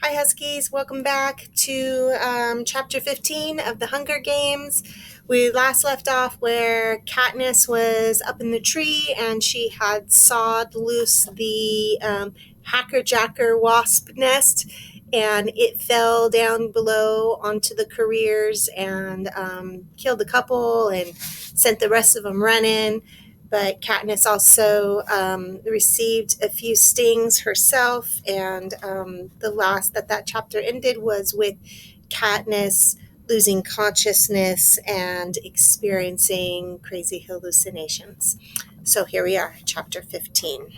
Hi, Huskies. Welcome back to Chapter 15 of the Hunger Games. We last left off where Katniss was up in the tree and she had sawed loose the Hacker Jacker wasp nest, and it fell down below onto the careers and killed a couple and sent the rest of them running. But Katniss also received a few stings herself, and the last that chapter ended was with Katniss losing consciousness and experiencing crazy hallucinations. So here we are, chapter 15.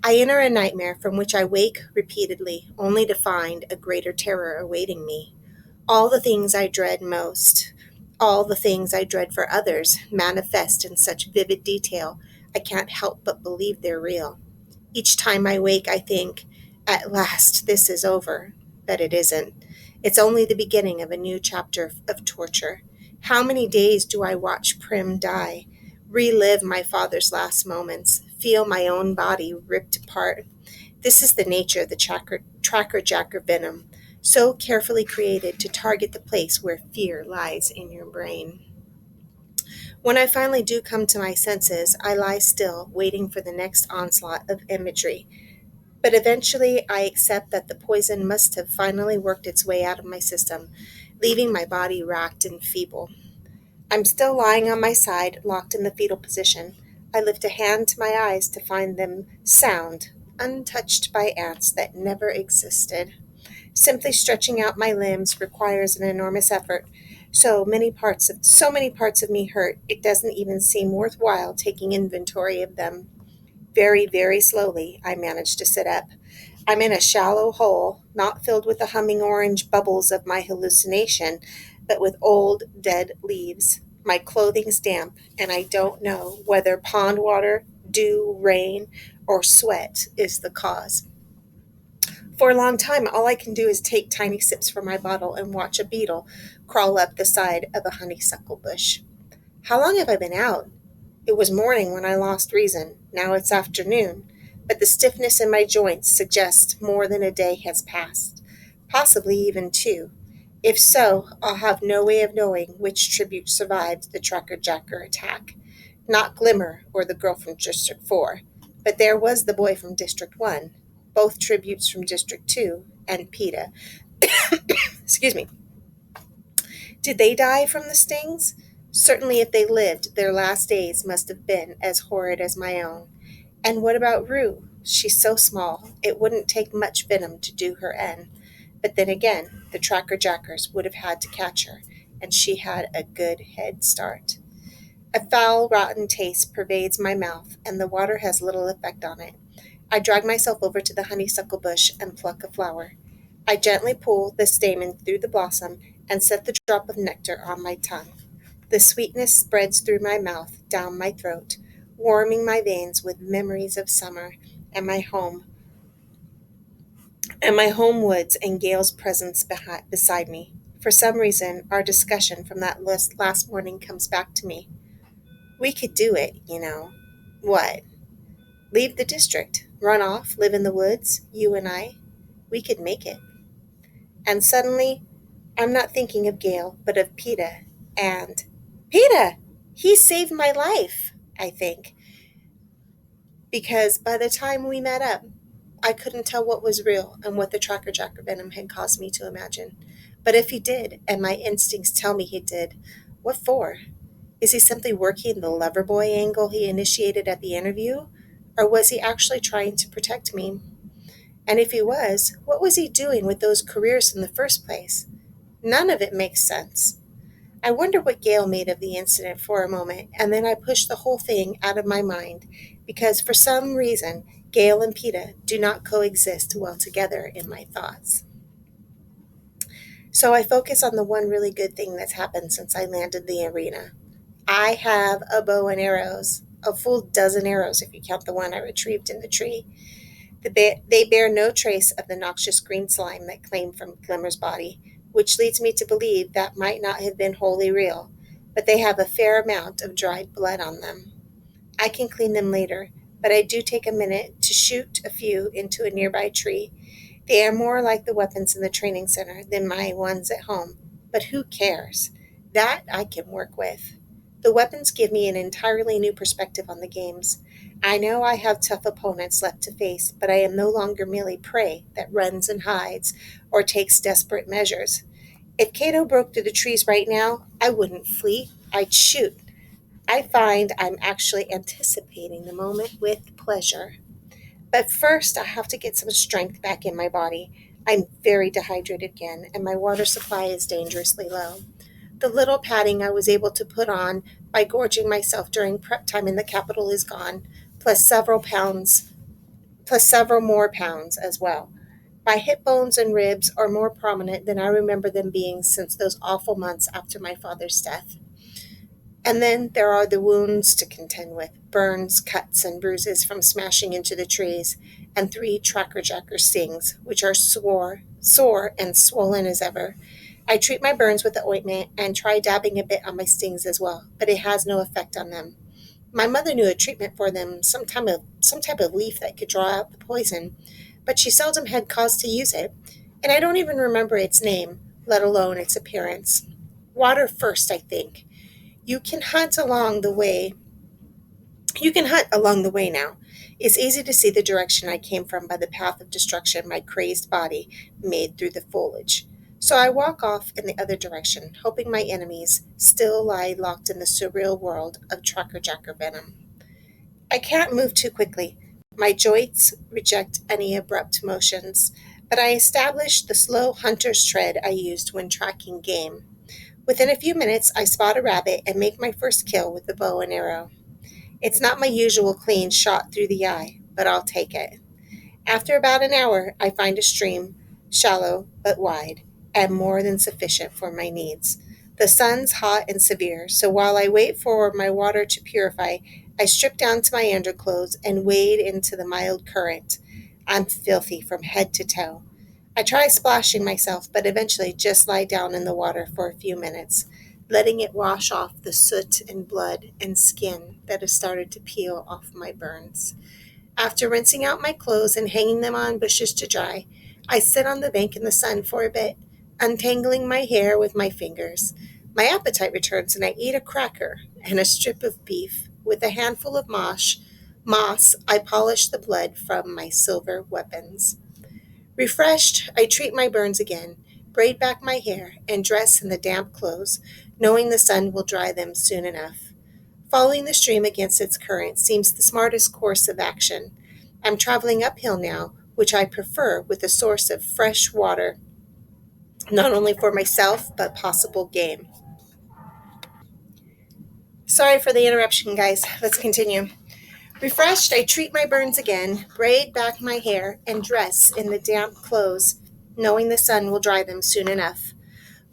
I enter a nightmare from which I wake repeatedly, only to find a greater terror awaiting me. All the things I dread most, all the things I dread for others, manifest in such vivid detail, I can't help but believe they're real. Each time I wake, I think, at last, this is over. But it isn't. It's only the beginning of a new chapter of torture. How many days do I watch Prim die, relive my father's last moments, feel my own body ripped apart? This is the nature of the tracker jacker venom, so carefully created to target the place where fear lies in your brain. When I finally do come to my senses, I lie still, waiting for the next onslaught of imagery. But eventually, I accept that the poison must have finally worked its way out of my system, leaving my body racked and feeble. I'm still lying on my side, locked in the fetal position. I lift a hand to my eyes to find them sound, untouched by ants that never existed. Simply stretching out my limbs requires an enormous effort. So many parts of me hurt, it doesn't even seem worthwhile taking inventory of them. Very, very slowly, I manage to sit up. I'm in a shallow hole, not filled with the humming orange bubbles of my hallucination, but with old, dead leaves. My clothing's damp, and I don't know whether pond water, dew, rain, or sweat is the cause. For a long time, all I can do is take tiny sips from my bottle and watch a beetle crawl up the side of a honeysuckle bush. How long have I been out? It was morning when I lost reason. Now it's afternoon, but the stiffness in my joints suggests more than a day has passed, possibly even two. If so, I'll have no way of knowing which tribute survived the Tracker Jacker attack. Not Glimmer or the girl from District 4, but there was the boy from District 1, both tributes from District 2, and PETA. Excuse me. Did they die from the stings? Certainly, if they lived, their last days must have been as horrid as my own. And what about Rue? She's so small, it wouldn't take much venom to do her in. But then again, the Tracker Jackers would have had to catch her, and she had a good head start. A foul, rotten taste pervades my mouth, and the water has little effect on it. I drag myself over to the honeysuckle bush and pluck a flower. I gently pull the stamen through the blossom and set the drop of nectar on my tongue. The sweetness spreads through my mouth, down my throat, warming my veins with memories of summer and my home woods and Gail's presence beside me. For some reason, our discussion from that last morning comes back to me. We could do it, you know. What? Leave the district, run off, live in the woods, you and I. We could make it. And suddenly, I'm not thinking of Gail, but of PETA. And PETA! He saved my life, I think. Because by the time we met up, I couldn't tell what was real and what the Tracker Jacker venom had caused me to imagine. But if he did, and my instincts tell me he did, what for? Is he simply working the lover boy angle he initiated at the interview? Or was he actually trying to protect me? And if he was, what was he doing with those careers in the first place? None of it makes sense. I wonder what Gail made of the incident for a moment, and then I push the whole thing out of my mind, because for some reason, Gail and PETA do not coexist well together in my thoughts. So I focus on the one really good thing that's happened since I landed the arena. I have a bow and arrows, a full dozen arrows if you count the one I retrieved in the tree. They bear no trace of the noxious green slime that claimed from Glimmer's body, which leads me to believe that might not have been wholly real, but they have a fair amount of dried blood on them. I can clean them later, but I do take a minute to shoot a few into a nearby tree, They are more like the weapons in the training center than my ones at home. But who cares? That I can work with. The weapons give me an entirely new perspective on the games. I know I have tough opponents left to face, but I am no longer merely prey that runs and hides or takes desperate measures. If Cato broke through the trees right now, I wouldn't flee, I'd shoot. I find I'm actually anticipating the moment with pleasure. But first, I have to get some strength back in my body. I'm very dehydrated again, and my water supply is dangerously low. The little padding I was able to put on by gorging myself during prep time in the capital is gone, plus several more pounds as well. My hip bones and ribs are more prominent than I remember them being since those awful months after my father's death. And then there are the wounds to contend with, burns, cuts, and bruises from smashing into the trees, and 3 tracker stings, which are sore and swollen as ever. I treat my burns with the ointment and try dabbing a bit on my stings as well, but it has no effect on them. My mother knew a treatment for them, some type of leaf that could draw out the poison, but she seldom had cause to use it, and I don't even remember its name, let alone its appearance. Water first, I think. You can hunt along the way. You can hunt along the way now. It's easy to see the direction I came from by the path of destruction my crazed body made through the foliage. So I walk off in the other direction, hoping my enemies still lie locked in the surreal world of Jacker venom. I can't move too quickly. My joints reject any abrupt motions, but I establish the slow hunter's tread I used when tracking game. Within a few minutes, I spot a rabbit and make my first kill with the bow and arrow. It's not my usual clean shot through the eye, but I'll take it. After about an hour, I find a stream, shallow but wide, and more than sufficient for my needs. The sun's hot and severe, so while I wait for my water to purify, I strip down to my underclothes and wade into the mild current. I'm filthy from head to toe. I try splashing myself, but eventually just lie down in the water for a few minutes, letting it wash off the soot and blood and skin that has started to peel off my burns. After rinsing out my clothes and hanging them on bushes to dry, I sit on the bank in the sun for a bit, untangling my hair with my fingers. My appetite returns and I eat a cracker and a strip of beef. With a handful of moss, I polish the blood from my silver weapons. Refreshed, I treat my burns again, braid back my hair, and dress in the damp clothes, knowing the sun will dry them soon enough. Following the stream against its current seems the smartest course of action. I'm traveling uphill now, which I prefer with a source of fresh water, not only for myself, but possible game. Sorry for the interruption, guys. Let's continue. Refreshed, I treat my burns again, braid back my hair, and dress in the damp clothes, knowing the sun will dry them soon enough.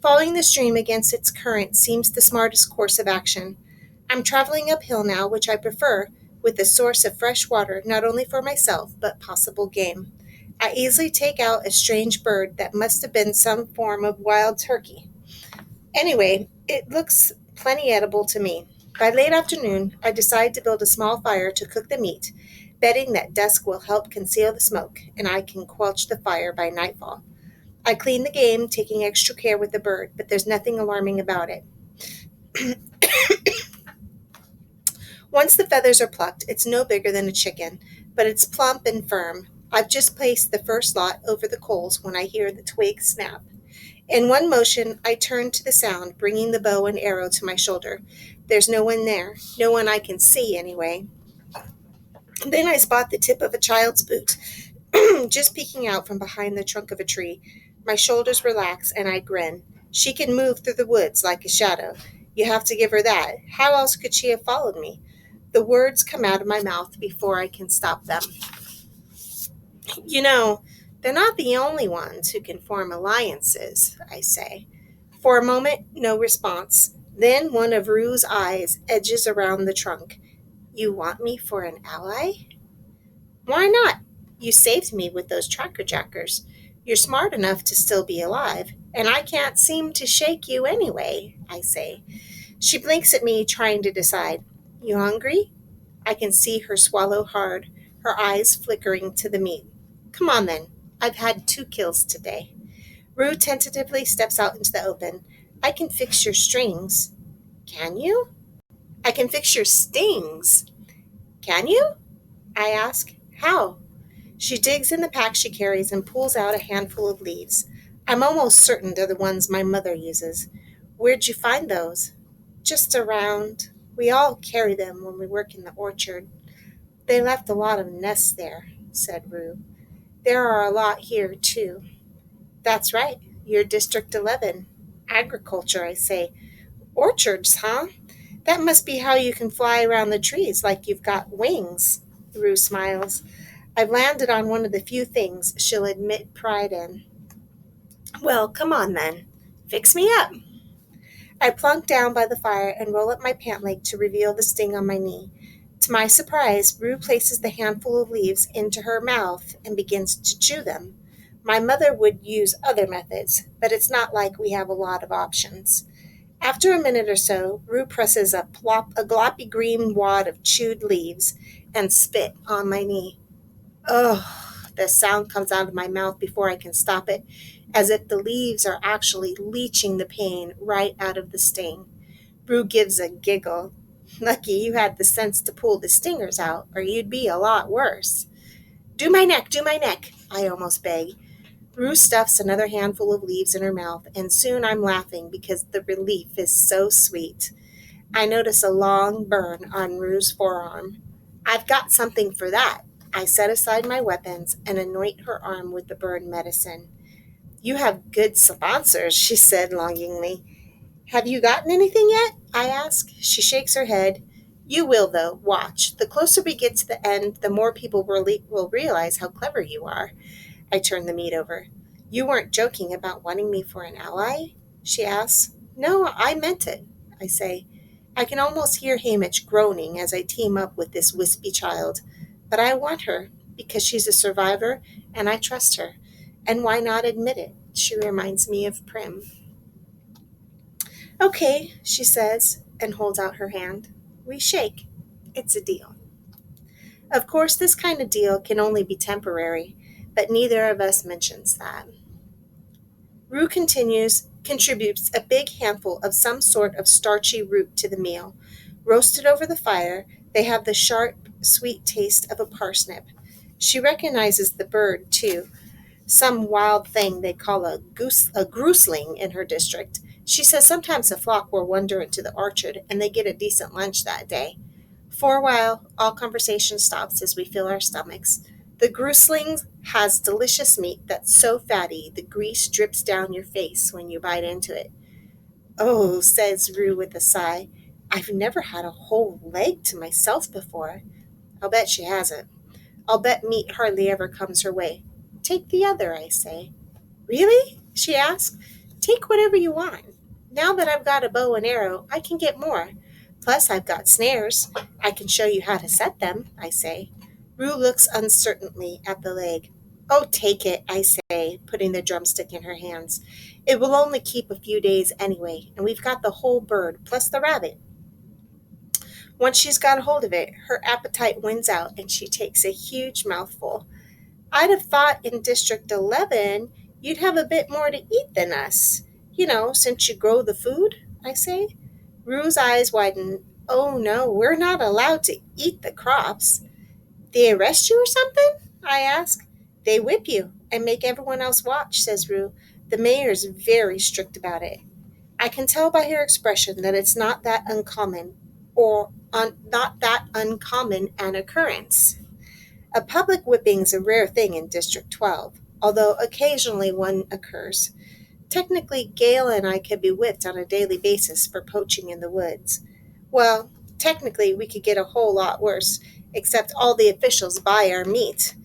Following the stream against its current seems the smartest course of action. I'm traveling uphill now, which I prefer, with a source of fresh water not only for myself, but possible game. I easily take out a strange bird that must have been some form of wild turkey. Anyway, it looks plenty edible to me. By late afternoon, I decide to build a small fire to cook the meat, betting that dusk will help conceal the smoke and I can quench the fire by nightfall. I clean the game, taking extra care with the bird, but there's nothing alarming about it. Once the feathers are plucked, it's no bigger than a chicken, but it's plump and firm. I've just placed the first lot over the coals when I hear the twig snap. In one motion, I turn to the sound, bringing the bow and arrow to my shoulder. There's no one there, no one I can see anyway. Then I spot the tip of a child's boot, just peeking out from behind the trunk of a tree. My shoulders relax and I grin. She can move through the woods like a shadow. You have to give her that. How else could she have followed me? The words come out of my mouth before I can stop them. You know, they're not the only ones who can form alliances, I say. For a moment, no response. Then one of Rue's eyes edges around the trunk. You want me for an ally? Why not? You saved me with those tracker jackers. You're smart enough to still be alive, and I can't seem to shake you anyway, I say. She blinks at me, trying to decide. You hungry? I can see her swallow hard, her eyes flickering to the meat. Come on then, I've had 2 kills today. Rue tentatively steps out into the open. I can fix your strings. Can you? I can fix your stings. Can you? I ask. How? She digs in the pack she carries and pulls out a handful of leaves. I'm almost certain they're the ones my mother uses. Where'd you find those? Just around. We all carry them when we work in the orchard. They left a lot of nests there, said Rue. There are a lot here, too. That's right. You're District 11. Agriculture, I say. Orchards, huh? That must be how you can fly around the trees like you've got wings. Rue smiles. I've landed on one of the few things she'll admit pride in. Well, come on then. Fix me up. I plunk down by the fire and roll up my pant leg to reveal the sting on my knee. To my surprise, Rue places the handful of leaves into her mouth and begins to chew them. My mother would use other methods, but it's not like we have a lot of options. After a minute or so, Rue presses a gloppy green wad of chewed leaves and spit on my knee. Ugh, the sound comes out of my mouth before I can stop it, as if the leaves are actually leaching the pain right out of the sting. Rue gives a giggle. Lucky you had the sense to pull the stingers out, or you'd be a lot worse. Do my neck, I almost beg. Rue stuffs another handful of leaves in her mouth, and soon I'm laughing because the relief is so sweet. I notice a long burn on Rue's forearm. I've got something for that. I set aside my weapons and anoint her arm with the burn medicine. You have good sponsors, she said longingly. Have you gotten anything yet? I ask. She shakes her head. You will, though. Watch. The closer we get to the end, the more people will realize how clever you are. I turn the meat over. You weren't joking about wanting me for an ally? She asks. No, I meant it, I say. I can almost hear Hamish groaning as I team up with this wispy child. But I want her, because she's a survivor, and I trust her. And why not admit it? She reminds me of Prim. Okay, she says, and holds out her hand. We shake. It's a deal. Of course, this kind of deal can only be temporary, but neither of us mentions that. Rue contributes a big handful of some sort of starchy root to the meal. Roasted over the fire, they have the sharp, sweet taste of a parsnip. She recognizes the bird, too, some wild thing they call a grousling in her district. She says sometimes the flock will wander into the orchard and they get a decent lunch that day. For a while, all conversation stops as we fill our stomachs. The grousling has delicious meat that's so fatty the grease drips down your face when you bite into it. Oh, says Rue with a sigh, I've never had a whole leg to myself before. I'll bet she hasn't. I'll bet meat hardly ever comes her way. Take the other, I say. Really? She asks. Take whatever you want. Now that I've got a bow and arrow, I can get more. Plus, I've got snares. I can show you how to set them, I say. Rue looks uncertainly at the leg. Oh, take it, I say, putting the drumstick in her hands. It will only keep a few days anyway, and we've got the whole bird, plus the rabbit. Once she's got a hold of it, her appetite wins out, and she takes a huge mouthful. I'd have thought in District 11 you'd have a bit more to eat than us. Since you grow the food, I say. Rue's eyes widen. Oh no, we're not allowed to eat the crops. They arrest you or something? I ask. They whip you and make everyone else watch, says Rue. The mayor's very strict about it. I can tell by her expression that it's not that uncommon not that uncommon an occurrence. A public whipping's a rare thing in District 12, although occasionally one occurs. Technically, Gail and I could be whipped on a daily basis for poaching in the woods. Well, technically, we could get a whole lot worse, except all the officials buy our meat.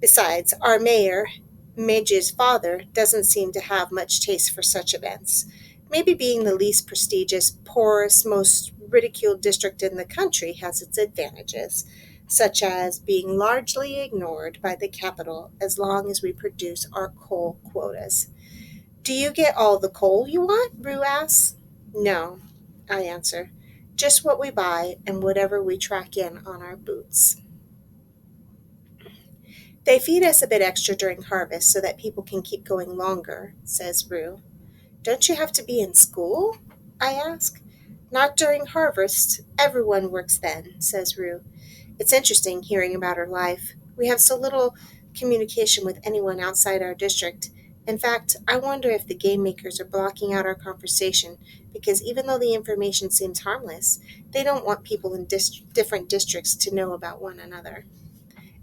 Besides, our mayor, Midge's father, doesn't seem to have much taste for such events. Maybe being the least prestigious, poorest, most ridiculed district in the country has its advantages, such as being largely ignored by the capital as long as we produce our coal quotas. Do you get all the coal you want? Rue asks. No, I answer. Just what we buy and whatever we track in on our boots. They feed us a bit extra during harvest so that people can keep going longer, says Rue. Don't you have to be in school? I ask. Not during harvest. Everyone works then, says Rue. It's interesting hearing about her life. We have so little communication with anyone outside our district. In fact, I wonder if the game makers are blocking out our conversation because even though the information seems harmless, they don't want people in different districts to know about one another.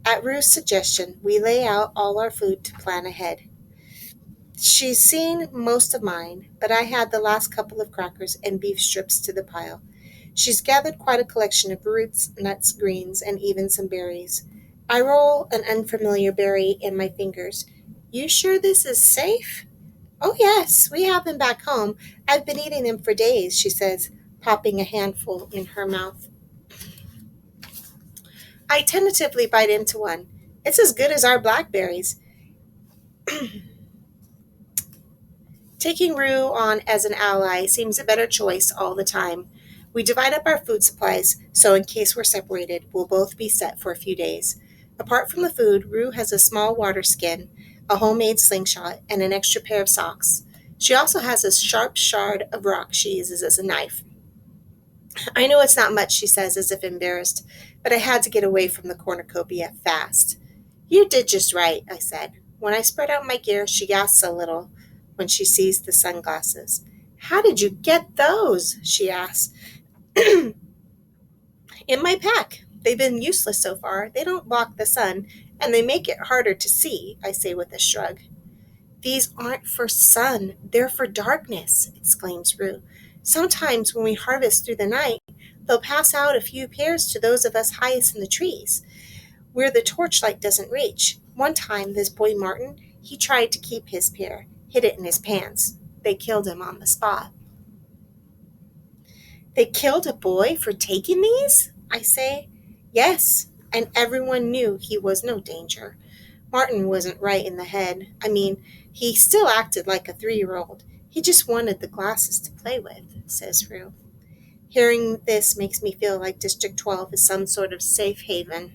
At Rue's suggestion, we lay out all our food to plan ahead. She's seen most of mine, but I had the last couple of crackers and beef strips to the pile. She's gathered quite a collection of roots, nuts, greens, and even some berries. I roll an unfamiliar berry in my fingers. You sure this is safe? Oh, yes, we have them back home. I've been eating them for days, she says, popping a handful in her mouth. I tentatively bite into one. It's as good as our blackberries. Taking Rue on as an ally seems a better choice all the time. We divide up our food supplies, so in case we're separated, we'll both be set for a few days. Apart from the food, Rue has a small water skin, a homemade slingshot, and an extra pair of socks. She also has a sharp shard of rock she uses as a knife. I know it's not much, she says, as if embarrassed, but I had to get away from the cornucopia fast. You did just right, I said. When I spread out my gear, she gasps a little when she sees the sunglasses. How did you get those? She asks. In my pack. They've been useless so far. They don't block the sun, and they make it harder to see, I say with a shrug. These aren't for sun, they're for darkness, exclaims Rue. Sometimes when we harvest through the night, they'll pass out a few pairs to those of us highest in the trees, where the torchlight doesn't reach. One time, this boy Martin, he tried to keep his pair, hid it in his pants. They killed him on the spot. They killed a boy for taking these? I say. Yes, and everyone knew he was no danger. Martin wasn't right in the head. I mean, he still acted like a 3-year-old. He just wanted the glasses to play with, says Rue. Hearing this makes me feel like District 12 is some sort of safe haven.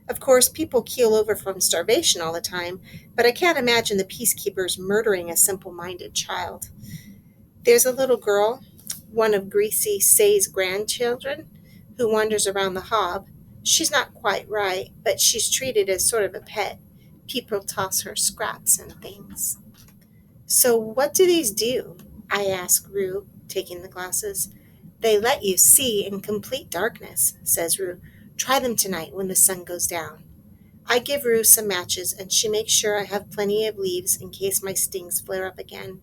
Of course, people keel over from starvation all the time, but I can't imagine the peacekeepers murdering a simple-minded child. There's a little girl, one of Greasy Say's grandchildren, who wanders around the hob. She's not quite right, but she's treated as sort of a pet. People toss her scraps and things. So what do these do? I ask Rue, taking the glasses. They let you see in complete darkness, says Rue. Try them tonight when the sun goes down. I give Rue some matches, and she makes sure I have plenty of leaves in case my stings flare up again.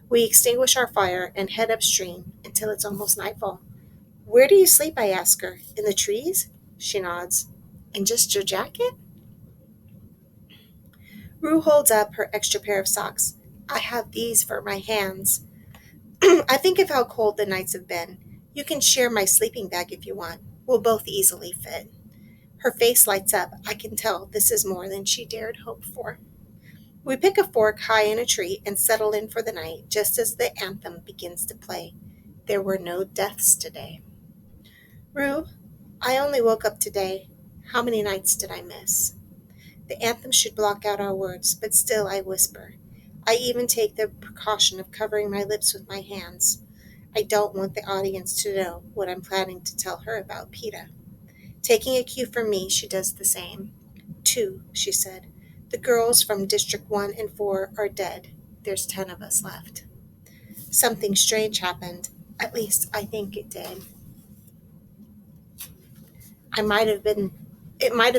We extinguish our fire and head upstream until it's almost nightfall. Where do you sleep? I ask her. In the trees? She nods. In just your jacket? Rue holds up her extra pair of socks. I have these for my hands. I think of how cold the nights have been. You can share my sleeping bag if you want. We'll both easily fit. Her face lights up. I can tell this is more than she dared hope for. We pick a fork high in a tree and settle in for the night just as the anthem begins to play. There were no deaths today. Rue, I only woke up today. How many nights did I miss? The anthem should block out our words, but still I whisper. I even take the precaution of covering my lips with my hands. I don't want the audience to know what I'm planning to tell her about PETA. Taking a cue from me, she does the same. 2, she said. The girls from District 1 and 4 are dead. There's 10 of us left. Something strange happened. At least I think it did. It might have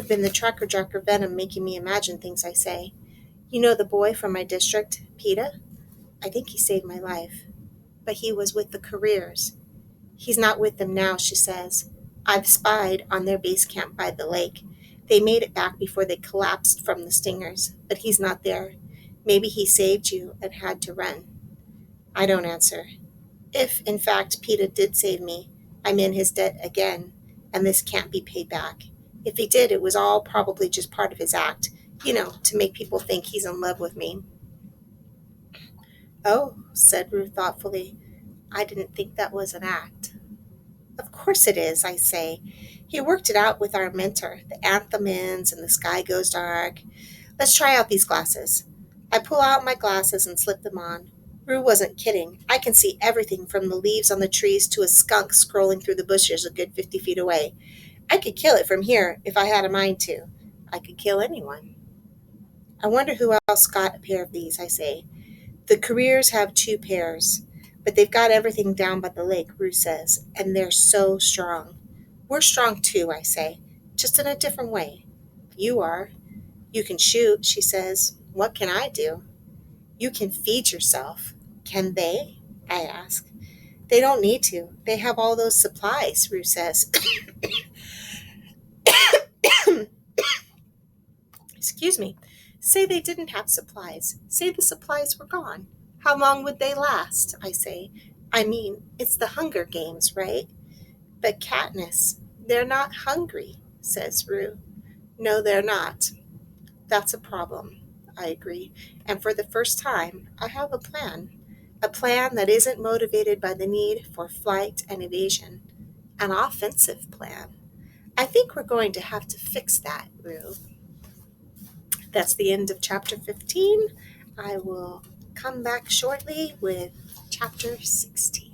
been the tracker jacker venom making me imagine things I say. You know the boy from my district, PETA? I think he saved my life. But he was with the careers. He's not with them now, she says. I've spied on their base camp by the lake. They made it back before they collapsed from the stingers, but he's not there. Maybe he saved you and had to run. I don't answer. If, in fact, PETA did save me, I'm in his debt again, and this can't be paid back. If he did, it was all probably just part of his act, to make people think he's in love with me. Oh, said Ruth thoughtfully, I didn't think that was an act. Of course it is, I say. He worked it out with our mentor. The anthem ends and the sky goes dark. Let's try out these glasses. I pull out my glasses and slip them on. Rue wasn't kidding. I can see everything from the leaves on the trees to a skunk scrolling through the bushes a good 50 feet away. I could kill it from here if I had a mind to. I could kill anyone. I wonder who else got a pair of these, I say. The careers have 2 pairs, but they've got everything down by the lake, Rue says, and they're so strong. We're strong too, I say, just in a different way. You are. You can shoot, she says. What can I do? You can feed yourself. Can they? I ask. They don't need to. They have all those supplies, Rue says. Excuse me. Say they didn't have supplies. Say the supplies were gone. How long would they last? I say. I mean, it's the Hunger Games, right? But Katniss, they're not hungry, says Rue. No, they're not. That's a problem, I agree. And for the first time, I have a plan. A plan that isn't motivated by the need for flight and evasion. An offensive plan. I think we're going to have to fix that, Rue. That's the end of chapter 15. I will come back shortly with chapter 16.